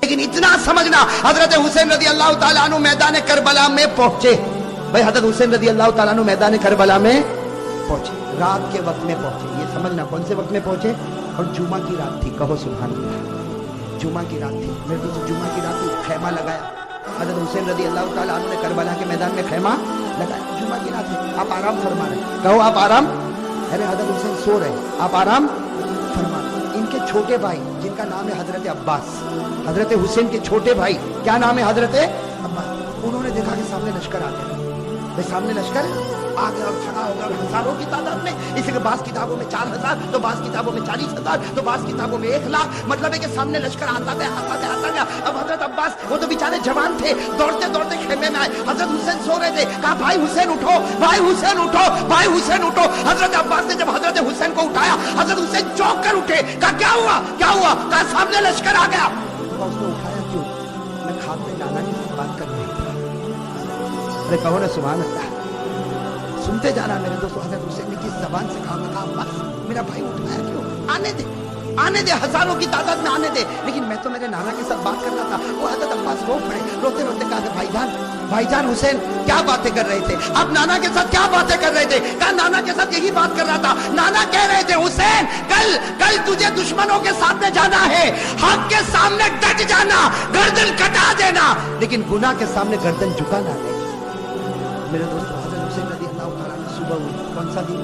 لیکن اتنا سمجھنا حضرت حسین رضی اللہ تعالیٰ عنہ میدان کربلا میں پہنچے. بھائی حضرت حسین رضی اللہ تعالیٰ عنہ میدان کربلا میں پہنچے, رات کے وقت میں پہنچے. یہ سمجھنا کون سے وقت میں پہنچے, اور جمعہ کی رات تھی. کہو سبحان اللہ. جمعہ کی رات تھی میرے دوست, جمعہ کی رات تھی. خیمہ لگایا حضرت حسین رضی اللہ تعالیٰ عنہ نے کربلا کے میدان میں خیمہ لگایا. جمعہ کی رات ہے, آپ آرام فرما رہے, کہو آپ آرام. ارے حضرت حسین سو رہے, آپ آرام فرما رہے. ان کے چھوٹے بھائی جن کا نام ہے حضرت عباس, حضرت حسین کے چھوٹے بھائی کیا نام ہے, حضرت عباس, انہوں نے دیکھا کہ سامنے لشکر آ گیا. بھائی سامنے لشکر آ گیا اور کھڑا ہو گیا ہزاروں کی تعداد میں. اسی کے بعض کتابوں میں 4000, تو بعض کتابوں میں 40,000, تو بعض کتابوں میں 1,00,000. مطلب ہے کہ سامنے لشکر آتا گیا آتا گیا آتا گیا. اب حضرت عباس وہ تو بیچارے جوان تھے, دوڑتے دوڑتے خیمے میں آئے. حضرت حسین سو رہے تھے, کہا بھائی حسین اٹھو, بھائی حسین اٹھو, بھائی حسین اٹھو. حضرت عباس نے جب حضرت حسین کو اٹھایا, حضرت حسین چونک کر اٹھے, کہا کیا ہوا کیا ہوا, کہا سامنے لشکر آ گیا. اس نے اٹھایا کیوں, میں خواب میں نانا کی بات کر رہا تھا. ارے کہو نا سبحان اللہ. سنتے جانا میرے دوستو, حضرت حسین نے کس زبان سے کہا, عباس میرا بھائی اٹھایا کیوں, آنے دے آنے دے, ہزاروں کی تعداد میں آنے دے, لیکن میں تو میرے نانا کے ساتھ بات کر رہا تھا. وہ حضرت عباس رو پڑے, روتے روتے کہا کہ بھائی جان حسین کیا باتیں کر رہے تھے, آپ نانا کے ساتھ کیا باتیں کر رہے تھے. کہا نانا کے ساتھ یہی بات کر رہا تھا. نانا کہہ رہے تھے حسین کل تجھے دشمنوں کے سامنے جانا ہے, حق کے سامنے ڈٹ جانا, گردن کٹا دینا, لیکن گناہ کے سامنے گردن جھکانا نہیں. میرے دوستو حضرت حسین رضی اللہ تعالیٰ نے صبح ہوئی, کون سا دن,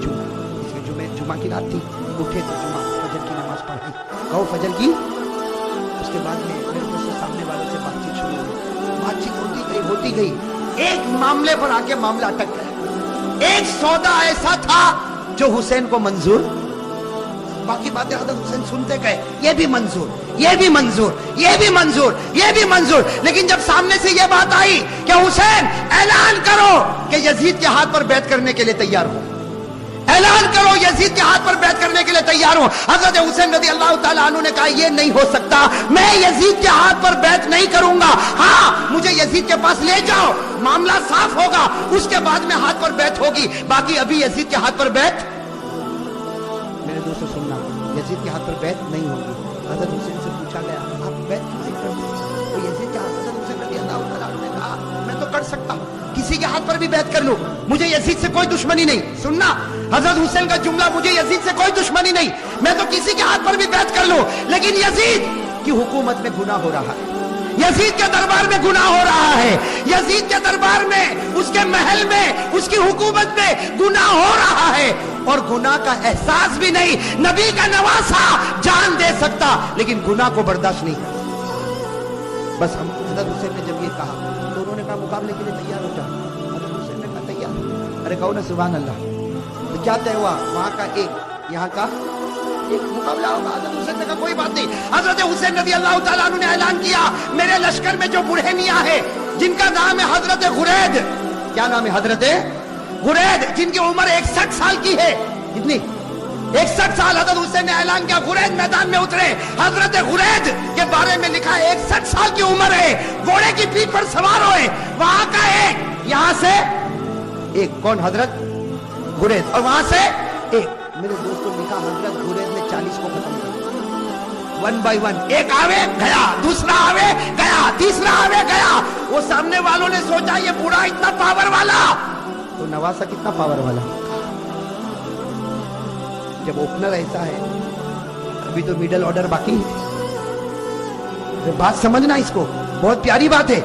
جمعہ. اس کے جمعہ کی رات تھی, اٹھے تو جمعہ فجر کی نماز پڑھی, کہو فجر کی. اس کے بعد میں میرے دوستو سامنے والوں سے بات چیت شروع ہوئی, بات چیت ہوتی گئی. ایک معاملے پر آ کے معاملہ اٹک گیا. ایک سودا ایسا تھا جو حسین کو منظور, باقی باتیں حضرت حسین سنتے گئے, یہ بھی منظور, یہ بھی منظور, یہ بھی منظور, یہ بھی منظور. لیکن جب سامنے سے یہ بات آئی کہ حسین اعلان کرو کہ یزید کے ہاتھ پر بیعت کرنے کے لیے تیار ہو, اعلان کرو یزید کے ہاتھ پر بیعت کرنے کے لیے تیار ہو. حضرت حسین رضی اللہ تعالیٰ عنہ نے کہا یہ نہیں ہو سکتا, میں یزید کے ہاتھ پر بیعت نہیں کروں گا. ہاں مجھے یزید کے پاس لے جاؤ, معاملہ صاف ہوگا, اس کے بعد میں ہاتھ پر بیعت ہوگی, باقی ابھی یزید کے ہاتھ پر بیعت. میرے دوستو سننا, یزید کے ہاتھ پر بیعت نہیں ہوگی. حضرت حسین سے پوچھا گیا آپ بیعت کیوں نہیں کرتے, تو یزید کے ہاتھ, حضرت حسین رضی اللہ تعالیٰ عنہ نے کہا میں تو کر سکتا ہوں, کسی کے ہاتھ پر بھی بیعت کر لوں, مجھے یزید سے کوئی دشمنی نہیں. سننا حضرت حسین کا جملہ, مجھے یزید سے کوئی دشمنی نہیں, میں تو کسی کے ہاتھ پر بھی بیعت کر لوں, لیکن یزید کی حکومت میں گناہ ہو رہا ہے, یزید کے دربار میں گناہ ہو رہا ہے, یزید کے دربار میں, اس کے محل میں, اس کی حکومت میں گناہ ہو رہا ہے, اور گناہ کا احساس بھی نہیں. نبی کا نواسا جان دے سکتا لیکن گناہ کو برداشت نہیں کرتا. بس ہم حضرت حسین نے جب یہ کہا تو انہوں نے کہا مقابلے کے لیے تیار ہو جاؤ. حضرت حسین نے کہا تیار. ارے کہو نا سبحان اللہ. تو کیا طے ہوا, وہاں کا ایک, یہاں کا ایک مقابلہ ہوگا. حضرت حسین نے کہا کوئی بات نہیں. حضرت حسین رضی اللہ تعالیٰ عنہ نے اعلان کیا میرے لشکر میں جو بوڑھے میاں ہے جن کا نام ہے حضرت غرید, کیا نام ہے, حضرت غرید, جن کی عمر 61 سال کی ہے. کتنی, 61 سال. حضرت حسین نے اعلان کیا غرید میدان میں اترے. حضرت غرید کے بارے میں لکھا ہے 61 سال کی عمر ہے, گھوڑے کی پیٹھ پر سوار ہوئے, وہاں کا ایک, یہاں سے ایک, کون, حضرت غرید, اور وہاں سے ایک. میرے دوستوں لکھا حضرت غرید نے 40 کو ختم کر دیا, 1 by 1. ایک آوے گیا, دوسرا آوے گیا, تیسرا آوے گیا. وہ سامنے والوں نے سوچا یہ بوڑھا اتنا پاور والا, تو نواسا کتنا پاور والا. جب اوپنر ایسا ہے, ابھی تو میڈل آرڈر باقی ہے. بات سمجھنا اس کو, بہت پیاری بات ہے.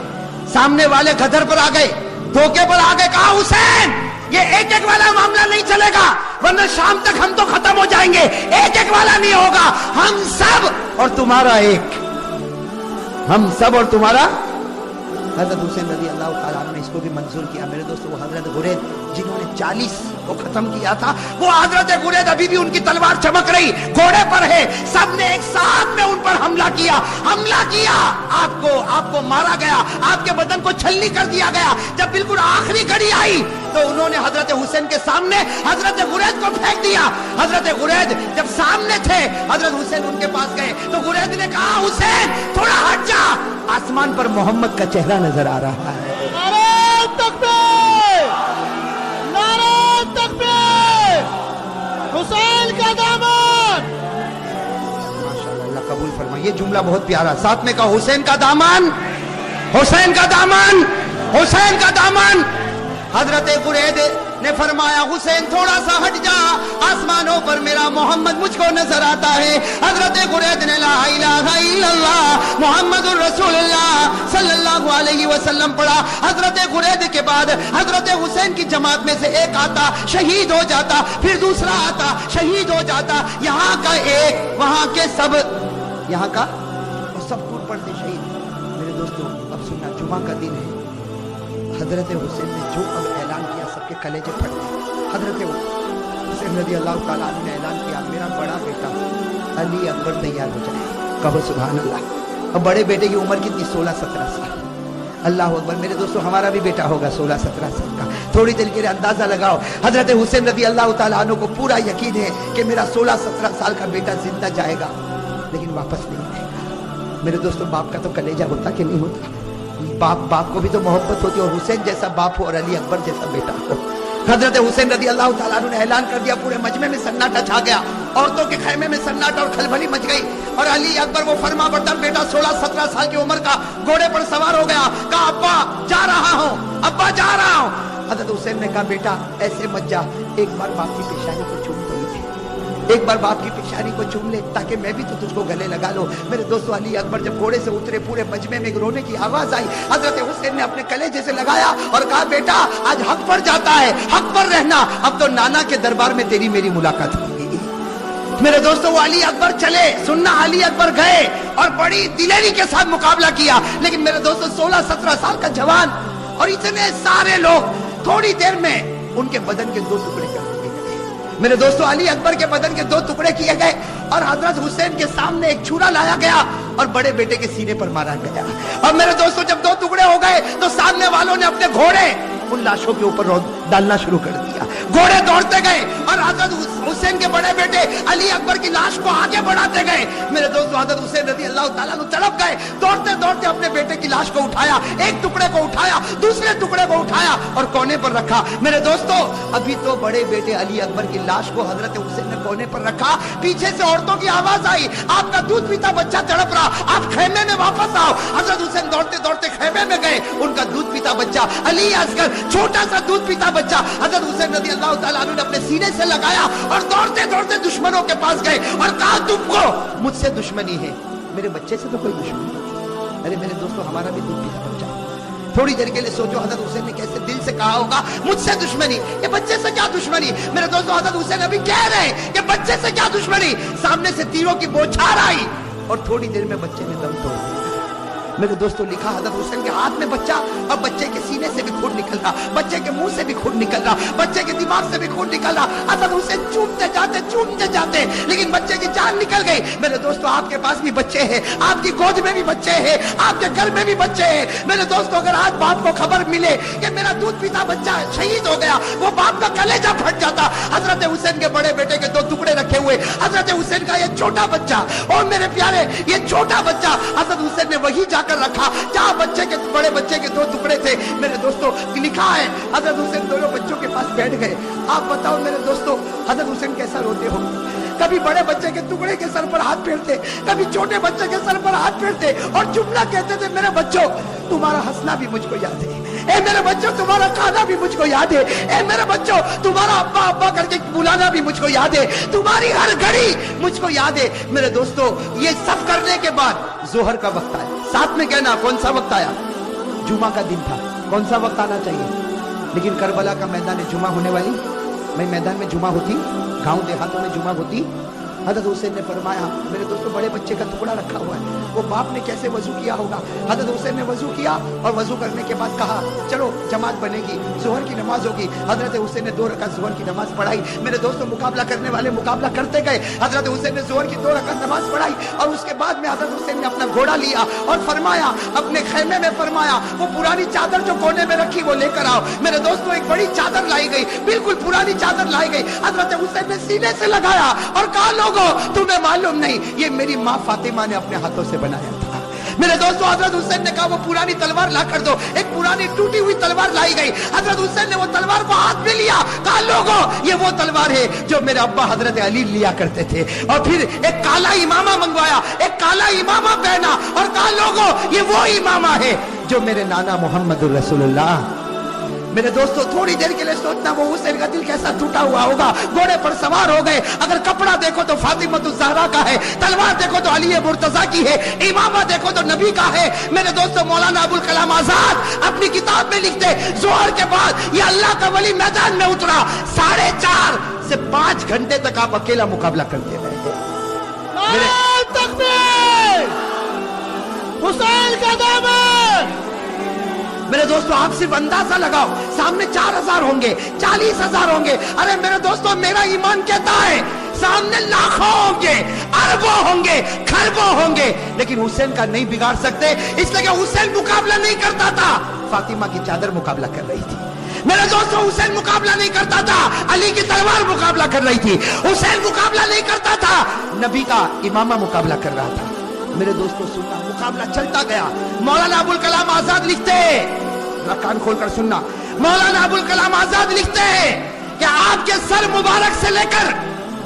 سامنے والے گدر پر آ گئے, دھوکے پر آ گئے, کہا حسین یہ ایک ایک والا معاملہ نہیں چلے گا, ورنہ شام تک ہم تو ختم ہو جائیں گے. ایک ایک والا نہیں ہوگا, ہم سب اور تمہارا ایک, ہم سب اور تمہارا. حضرت حسین رضی اللہ تعالیٰ عنہ نے اس کو بھی منظور کیا. میرے دوستو وہ حضرت غرید جنہوں نے 40 کو ختم کیا تھا, وہ حضرت غرید ابھی بھی ان کی تلوار چمک رہی, گھوڑے پر ہے. سب نے ایک ساتھ میں ان پر حملہ کیا, آپ کو مارا گیا, آپ کے بدن کو چھلنی کر دیا گیا. جب بالکل آخری گھڑی آئی تو انہوں نے حضرت حسین کے سامنے حضرت غرید کو پھینک دیا. حضرت غرید جب سامنے تھے, حضرت حسین ان کے پاس گئے تو غرید نے کہا حسین تھوڑا ہٹ جا, آسمان پر محمد کا چہرہ نظر آ رہا ہے. نعرہ تکبیر, نعرہ تکبیر, حسین کا دامن. ماشاءاللہ, اللہ قبول فرمائے. ये जुमला बहुत प्यारा, साथ में कहो हुसैन का दामन, हुसैन का दामन, हुसैन का दामन। हजरत कुरैद ने फरमाया हुसैन थोड़ा सा हट जा, आसमानों पर मेरा मोहम्मद मुझको नजर आता है। हजरत कुरैद ने ला इलाहा इल्लल्लाह मुहम्मदुर रसूलुल्लाह सल्लल्लाहु अलैहि वसल्लम पढ़ा। हजरत कुरैद के बाद हजरत हुसैन की जमात में से एक आता, शहीद हो जाता, फिर दूसरा आता, शहीद हो जाता। यहाँ का एक, वहां के सब, यहाँ का और सब टूट पड़ते शहीद। मेरे दोस्तों अब सुनना, जुमा का दिन है, हजरत हुसैन ने जो अब ऐलान किया सबके कलेजे फट गए। हजरत हुसैन रज़ी अल्लाह ताला अन्हु ने ऐलान किया मेरा बड़ा बेटा अली अकबर तैयार हो जाए। कहो सुभान अल्लाह। अब बड़े बेटे की उम्र कितनी? 16-17 साल। अल्लाह अकबर। मेरे दोस्तों हमारा भी बेटा होगा 16-17 साल का। थोड़ी देर के लिए अंदाजा लगाओ, हजरत हुसैन रज़ी अल्लाह ताला अन्हु को पूरा यकीन है कि मेरा 16-17 साल का बेटा जिंदा जाएगा लेकिन वापस नहीं आएगा। मेरे दोस्तों बाप का तो कलेजा होता कि नहीं होता? बाप को भी तो मोहब्बत होती है, और हुसैन जैसा बाप हो और अली अकबर जैसा बेटा हो। हजरत हुसैन रज़ी अल्लाह ताला अन्हु ने ऐलान कर दिया, पूरे मजमे में सन्नाटा छा गया, औरतों के खैमे में सन्नाटा और खलबली मच गई। और अली अकबर वो फरमा बरदार बेटा 16-17 साल की उम्र का घोड़े पर सवार हो गया, कहा अब्बा जा रहा हूँ, अब्बा जा रहा हूँ। हजरत हुसैन ने कहा बेटा ऐसे मत जा, एक बार बाप की पेशानी को चूम तो लीजिए, एक बार बाप की पेशानी को चूम ले ताकि मैं भी तो तुझको गले लगा लो। मेरे दोस्तों अली अकबर जब घोड़े से उतरे, पूरे मजमे में रोने की आवाज आई। हजरत हुसैन ने अपने कलेजे से लगाया और कहा बेटा आज हक पर जाता है, हक पर रहना, अब तो नाना के दरबार में तेरी मेरी मुलाकात होगी। मेरे दोस्तों वो अली अकबर चले, सुनना अली अकबर गए और बड़ी दिलेरी के साथ मुकाबला किया। लेकिन मेरे दोस्तों 16-17 साल का जवान और इतने सारे लोग, थोड़ी देर में उनके बदन के 2 टुकड़े कर दिए गए। मेरे दोस्तों अली अकबर के बदन के 2 टुकड़े किए गए और हजरत हुसैन के सामने एक छुरा लाया गया और बड़े बेटे के सीने पर मारा गया। और मेरे दोस्तों जब 2 टुकड़े हो गए तो सामने वालों ने अपने घोड़े उन लाशों के ऊपर डालना शुरू कर दिया। घोड़े दौड़ते गए और हजरत हुसैन के बड़े बेटे अली अकबर की लाश को आगे बढ़ाते गए। मेरे दोस्तों हजरत हुसैन रज़ी अल्लाह ताला अन्हु तड़प गए, दौड़ते दौड़ते अपने बेटे की लाश को उठाया, एक टुकड़े को उठाया, दूसरे टुकड़े को उठाया और कोने पर रखा। मेरे दोस्तों अभी तो बड़े बेटे अली अकबर की लाश को हजरत हुसैन ने कोने पर रखा, पीछे से औरतों की आवाज आई, आपका दूध पीता बच्चा तड़प रहा, आप खेमे में वापस आओ। हजरत हुसैन दौड़ते दौड़ते खेमे में गए, उनका दूध पीता बच्चा अली असगर, छोटा सा दूध पीता बच्चा हजरत हुसैन रज़ी अल्लाह ताला अन्हु ने अपने सीने से लगाया और दौड़ते दौड़ते दुश्मनों के पास गए और कहा तुमको मुझसे दुश्मनी है, मेरे बच्चे से तो कोई दुश्मनी नहीं। अरे मेरे दोस्तों हमारा भी दूध पीता बच्चा। थोड़ी देर के लिए सोचो हजरत हुसैन ने कैसे दिल से कहा होगा मुझसे दुश्मनी, ये बच्चे से क्या दुश्मनी। मेरे दोस्तों हजरत हुसैन अभी कह रहे हैं कि बच्चे से क्या दुश्मनी, सामने से तीरों की बौछार आई और थोड़ी देर में बच्चे ने दम तोड़ दिया। मेरे दोस्तों लिखा हजरत हुसैन के हाथ में बच्चा और बच्चे के सीने से भी खून निकल रहा, बच्चे के मुंह से भी खून निकल रहा, बच्चे के दिमाग से भी खून निकल रहा। हजरत हुसैन चूमते जाते लेकिन बच्चे की जान निकल गई। मेरे दोस्तों आपके पास भी बच्चे हैं, आपकी गोद में भी बच्चे हैं, आपके घर में भी बच्चे हैं। मेरे दोस्तों अगर आज बाप को खबर मिले कि मेरा दूध पीता बच्चा शहीद हो गया, वो बाप का कलेजा फट जाता। हजरत हुसैन के बड़े बेटे के 2 टुकड़े रखे हुए, हजरत हुसैन का ये छोटा बच्चा, और मेरे प्यारे ये छोटा बच्चा हजरत हुसैन ने वही जाकर रखा जहां बच्चे के बड़े बच्चे के 2 टुकड़े थे। मेरे दोस्तों लिखा है हजरत हुसैन दोनों बच्चों के पास बैठ गए। आप बताओ मेरे दोस्तों हजरत हुसैन कैसा रोते हो, कभी बड़े बच्चे के टुकड़े के सर पर हाथ फेरते, कभी छोटे बच्चे के सर पर हाथ फेरते और जुमला कहते थे मेरे बच्चों तुम्हारा हंसना भी मुझको याद है, ए मेरे बच्चों तुम्हारा खाना भी मुझको याद है, ए मेरे बच्चों तुम्हारा अब्बा अब्बा करके बुलाना भी मुझको याद है, तुम्हारी हर घड़ी मुझको याद है। मेरे दोस्तों ये सब करने के बाद जोहर का वक्त आया, साथ में कहना कौन सा वक्त आया, जुमा का दिन था, कौन सा वक्त आना चाहिए। लेकिन करबला का मैदान जुमा होने वाली, मैं मैदान में जुमा होती, गांव देहातों में जुमा होती। हजरत हुसैन ने फरमाया मेरे दोस्तों बड़े बच्चे का टुकड़ा रखा हुआ है, वो बाप ने कैसे वजू किया होगा। हजरत हुसैन ने वजू किया और वजू करने के बाद कहा चलो जमात बनेगी, जोहर की नमाज होगी। हजरत हुसैन ने 2 रकात जोहर की नमाज पढ़ाई। मेरे दोस्तों मुकाबला करने वाले मुकाबला करते गए। हजरत हुसैन ने जोहर की 2 रकात नमाज पढ़ाई और उसके बाद में हजरत हुसैन ने अपना घोड़ा लिया और फरमाया अपने खेमे में फरमाया वो पुरानी चादर जो कोने में रखी वो लेकर आओ। मेरे दोस्तों एक बड़ी चादर लाई गई, बिल्कुल पुरानी चादर लाई गई। हजरत हुसैन ने सीने से लगाया और कहा लोगों तुम्हें मालूम नहीं ये मेरी माँ फातिमा ने अपने हाथों से बनाया था। मेरे दोस्तों, हजरत हुसैन ने कहा वो पुरानी तलवार ला कर दो। एक पुरानी टूटी हुई तलवार लाई गई। हजरत हुसैन ने वो तलवार को हाथ में लिया, कहा लोगों ये वो तलवार है जो मेरे अब्बा हजरत अली लिया करते थे। और फिर एक काला इमामा मंगवाया, एक काला इमामा पहना और कहा लोगों ये वो इमामा है जो मेरे नाना मोहम्मद रसूलुल्लाह। मेरे दोस्तों, थोड़ी देर के लिए सोचना वो हुसैन का दिल कैसा टूटा हुआ होगा। घोड़े पर सवार हो गए। अगर कपड़ा देखो तो फातिमा ज़हरा का है, तलवार देखो तो अली मुर्तजा की है, इमामा देखो तो नबी का है। मेरे दोस्तों, मौलाना अबुल कलाम आजाद अपनी किताब में लिखते जोहर के बाद ये अल्लाह का वली मैदान में उतरा। 4.5 से 5 घंटे तक आप अकेला मुकाबला करते रहे। नारे तकबीर, हुसैन का दामन। मेरे दोस्तों, आप सिर्फ अंदाजा लगाओ, सामने 4000 होंगे, 40,000 होंगे। अरे मेरे दोस्तों, मेरा ईमान कहता है सामने लाखों होंगे, अरबों होंगे, खरबों होंगे, लेकिन हुसैन का नहीं बिगाड़ सकते, इसलिए कि हुसैन मुकाबला नहीं करता था, फातिमा की चादर मुकाबला कर रही थी। मेरे दोस्तों, हुसैन मुकाबला नहीं करता था, अली की तलवार मुकाबला कर रही थी। हुसैन मुकाबला नहीं करता था, नबी का इमामा मुकाबला कर रहा था। मेरे दोस्तों सुनना, मुकाबला चलता गया। मौलाना अबुल कलाम आजाद लिखते हैं, कान खोलकर सुनना, मौलाना अबुल कलाम आजाद लिखते हैं कि आपके सर मुबारक से लेकर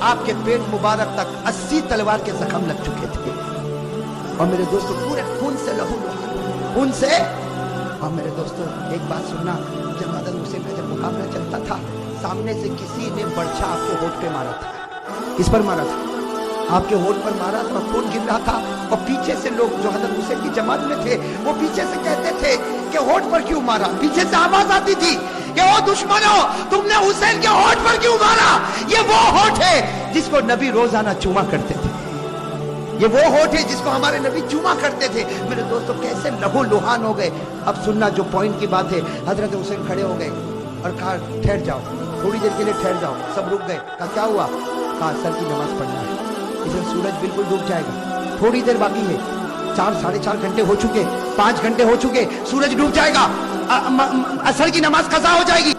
आपके पेट मुबारक तक 80 तलवार के जख्म लग चुके थे। और मेरे दोस्तों, पूरे खून से लहू लुहान, खून से। और मेरे दोस्तों, एक बात सुनना, जब हजरत हुसैन का जब मुकाबला चलता था, सामने से किसी ने बर्छा आपके होठ पे मारा था। किस पर मारा था? आपके होठ पर मारा था, खून गिर रहा था। और पीछे से लोग जो हजरत हुसैन की जमात में थे वो पीछे से कहते थे कि होठ पर क्यों मारा। पीछे से आवाज आती थी कि ओ दुश्मनों, तुमने हुसैन के होठ पर क्यों मारा? ये वो होठ है जिसको नबी रोजाना चूमा करते थे, ये वो होठ है जिसको हमारे नबी चूमा करते थे। मेरे दोस्तों, कैसे लहू लुहान हो गए। अब सुनना, जो पॉइंट की बात है, हजरत हुसैन खड़े हो गए और कहा ठहर जाओ, थोड़ी देर के लिए ठहर जाओ। सब रुक गए। कहा क्या हुआ? कहा सर की नमाज पढ़ना है, इसे सूरज बिल्कुल डूब जाएगा, थोड़ी देर बाकी है, 4 साढ़े 4 घंटे हो चुके, 5 घंटे हो चुके, सूरज डूब जाएगा, असर की नमाज कज़ा हो जाएगी।